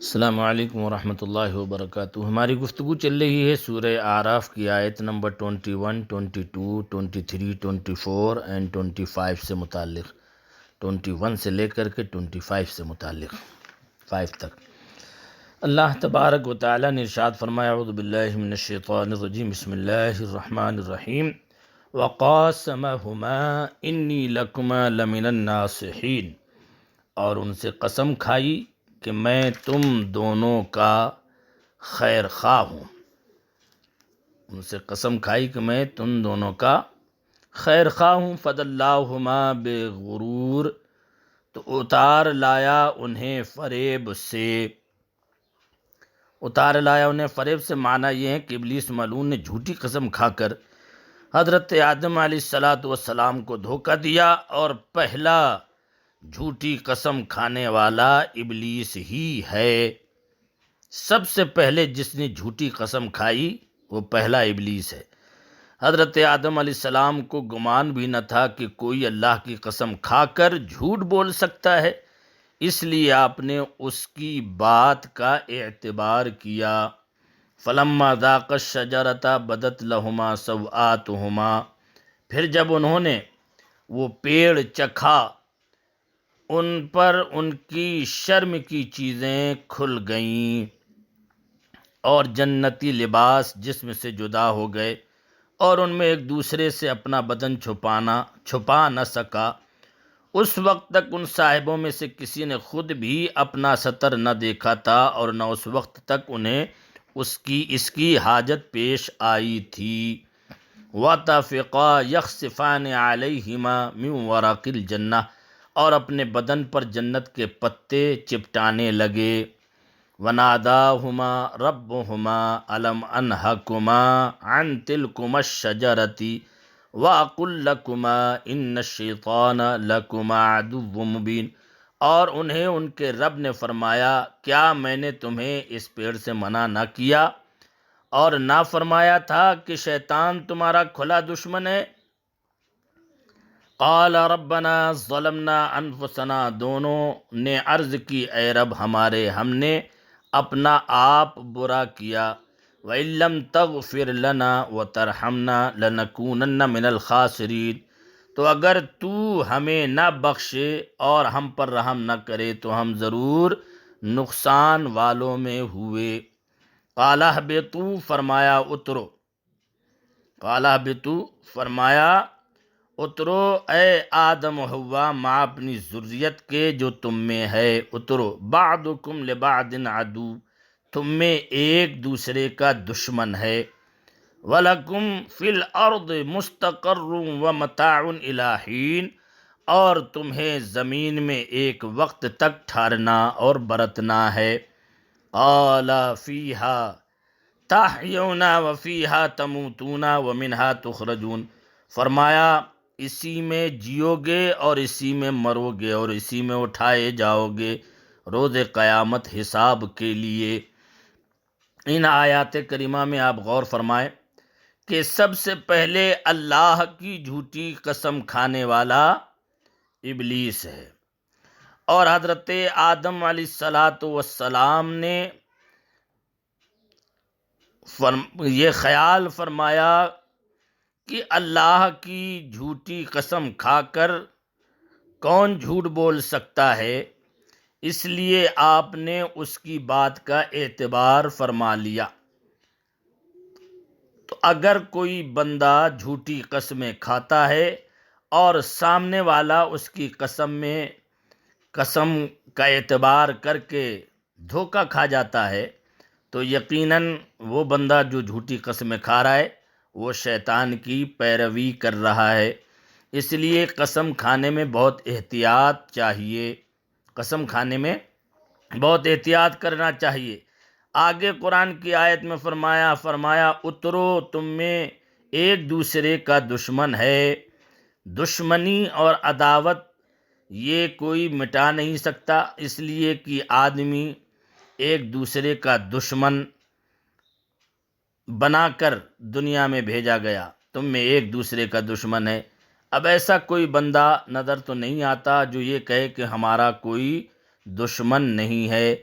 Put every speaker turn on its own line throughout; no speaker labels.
السلام علیکم ورحمۃ اللہ وبرکاتہ۔ ہماری گفتگو چل رہی ہے سورہ اعراف کی آیت نمبر 21، 22، 23، 24 اینڈ 25 سے متعلق، 21 سے لے کر کے 25 سے متعلق 5 تک۔ اللہ تبارک و تعالیٰ نے ارشاد فرمایا: اعوذ باللہ من الشیطان الرجیم، بسم اللہ الرحمن الرحیم، وقاسمہما انی لکما لمن الناصحین، اور ان سے قسم کھائی کہ میں تم دونوں کا خیر خواہ ہوں۔ ان سے قسم کھائی کہ میں تم دونوں کا خیر خواہ ہوں۔ فدلاہما بغرور، تو اتار لایا انہیں فریب سے۔ اتار لایا انہیں فریب سے معنی یہ ہے کہ ابلیس ملعون نے جھوٹی قسم کھا کر حضرت آدم علیہ السلام کو دھوکہ دیا، اور پہلا جھوٹی قسم کھانے والا ابلیس ہی ہے۔ سب سے پہلے جس نے جھوٹی قسم کھائی وہ پہلا ابلیس ہے۔ حضرت آدم علیہ السلام کو گمان بھی نہ تھا کہ کوئی اللہ کی قسم کھا کر جھوٹ بول سکتا ہے، اس لیے آپ نے اس کی بات کا اعتبار کیا۔ فلما ذاقا الشجرۃ بدت لہما سوآتہما، پھر جب انہوں نے وہ پیڑ چکھا، ان پر ان کی شرم کی چیزیں کھل گئیں، اور جنتی لباس جسم سے جدا ہو گئے، اور ان میں ایک دوسرے سے اپنا بدن چھپا نہ سکا۔ اس وقت تک ان صاحبوں میں سے کسی نے خود بھی اپنا ستر نہ دیکھا تھا، اور نہ اس وقت تک انہیں اس کی حاجت پیش آئی تھی۔ وَطَفِقَا يَخْصِفَانِ عَلَيْهِمَا مِنْ وَرَقِ الْجَنَّةِ، اور اپنے بدن پر جنت کے پتے چپٹانے لگے۔ وَنَادَاهُمَا رَبُّهُمَا أَلَمْ أَنْهَكُمَا عَنْ تِلْكُمَا الشَّجَرَةِ وَأَقُلْ لَكُمَا إِنَّ الشَّيْطَانَ لَكُمَا عَدُوٌّ مُّبِينٌ، اور انہیں ان کے رب نے فرمایا: کیا میں نے تمہیں اس پیڑ سے منع نہ کیا اور نہ فرمایا تھا کہ شیطان تمہارا کھلا دشمن ہے؟ قال ربنا ظلمنا انفسنا، دونوں نے عرض کی: اے رب ہمارے، ہم نے اپنا آپ برا کیا۔ وَإِن لَّمْ تَغْفِرْ لَنَا وَتَرْحَمْنَا لَنَكُونَنَّ مِنَ الْخَاسِرِينَ، تو اگر تو ہمیں نہ بخشے اور ہم پر رحم نہ کرے تو ہم ضرور نقصان والوں میں ہوئے۔ قَالَ اهْبِطُوا، فرمایا اترو۔ قَالَ اهْبِطُوا، فرمایا اترو، اے آدم و حوا، ماں اپنی ذریت کے جو تم میں ہے، اترو۔ بعضکم لبعض عدو، تم میں ایک دوسرے کا دشمن ہے۔ وَلَكُمْ فِي الْأَرْضِ مُسْتَقَرٌّ وَمَتَاعٌ إِلَىٰ حِينٍ، اور تمہیں زمین میں ایک وقت تک ٹھہرنا اور برتنا ہے۔ قَالَ فِيهَا تَحْيَوْنَ وَفِيهَا تَمُوتُونَ وَمِنْهَا تُخْرَجُونَ، فرمایا اسی میں جیو گے اور اسی میں مرو گے اور اسی میں اٹھائے جاؤ گے روز قیامت حساب کے لیے۔ ان آیات کریمہ میں آپ غور فرمائیں کہ سب سے پہلے اللہ کی جھوٹی قسم کھانے والا ابلیس ہے، اور حضرت آدم علیہ السلام نے یہ خیال فرمایا کہ اللہ کی جھوٹی قسم کھا کر کون جھوٹ بول سکتا ہے، اس لیے آپ نے اس کی بات کا اعتبار فرما لیا۔ تو اگر کوئی بندہ جھوٹی قسمیں کھاتا ہے اور سامنے والا اس کی قسم کا اعتبار کر کے دھوکہ کھا جاتا ہے، تو یقیناً وہ بندہ جو جھوٹی قسمیں کھا رہا ہے وہ شیطان کی پیروی کر رہا ہے۔ اس لیے قسم کھانے میں بہت احتیاط چاہیے، قسم کھانے میں بہت احتیاط کرنا چاہیے۔ آگے قرآن کی آیت میں فرمایا اترو، تم میں ایک دوسرے کا دشمن ہے۔ دشمنی اور عداوت یہ کوئی مٹا نہیں سکتا، اس لیے کہ آدمی ایک دوسرے کا دشمن بنا کر دنیا میں بھیجا گیا۔ تم میں ایک دوسرے کا دشمن ہے۔ اب ایسا کوئی بندہ نظر تو نہیں آتا جو یہ کہے کہ ہمارا کوئی دشمن نہیں ہے،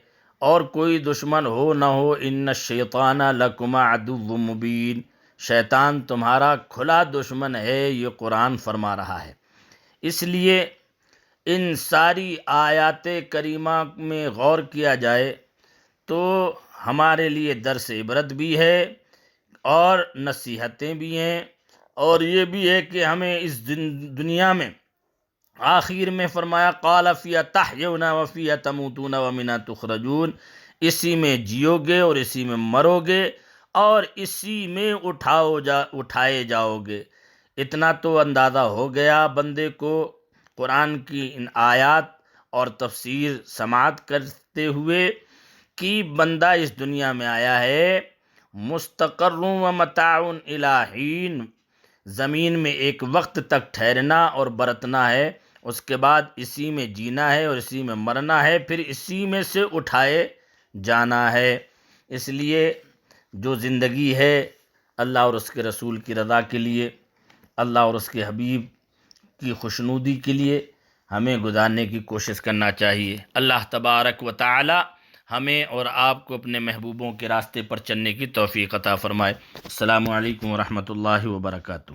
اور کوئی دشمن ہو نہ ہو، ان الشیطان لکم عدو مبین، شیطان تمہارا کھلا دشمن ہے، یہ قرآن فرما رہا ہے۔ اس لیے ان ساری آیات کریمہ میں غور کیا جائے تو ہمارے لیے درس عبرت بھی ہے اور نصیحتیں بھی ہیں، اور یہ بھی ہے کہ ہمیں اس دنیا میں آخر میں فرمایا قال فیہا تحیون وفیہا تموتون ومنہا تخرجون، اسی میں جیو گے اور اسی میں مرو گے اور اسی میں اٹھائے جاؤ گے۔ اتنا تو اندازہ ہو گیا بندے کو قرآن کی ان آیات اور تفسیر سماعت کرتے ہوئے کہ بندہ اس دنیا میں آیا ہے مستقر و متاع الی حین، زمین میں ایک وقت تک ٹھہرنا اور برتنا ہے، اس کے بعد اسی میں جینا ہے اور اسی میں مرنا ہے، پھر اسی میں سے اٹھائے جانا ہے۔ اس لیے جو زندگی ہے اللہ اور اس کے رسول کی رضا کے لیے، اللہ اور اس کے حبیب کی خوشنودی کے لیے ہمیں گزارنے کی کوشش کرنا چاہیے۔ اللہ تبارک و تعالی ہمیں اور آپ کو اپنے محبوبوں کے راستے پر چلنے کی توفیق عطا فرمائے۔ السلام علیکم ورحمۃ اللہ وبرکاتہ۔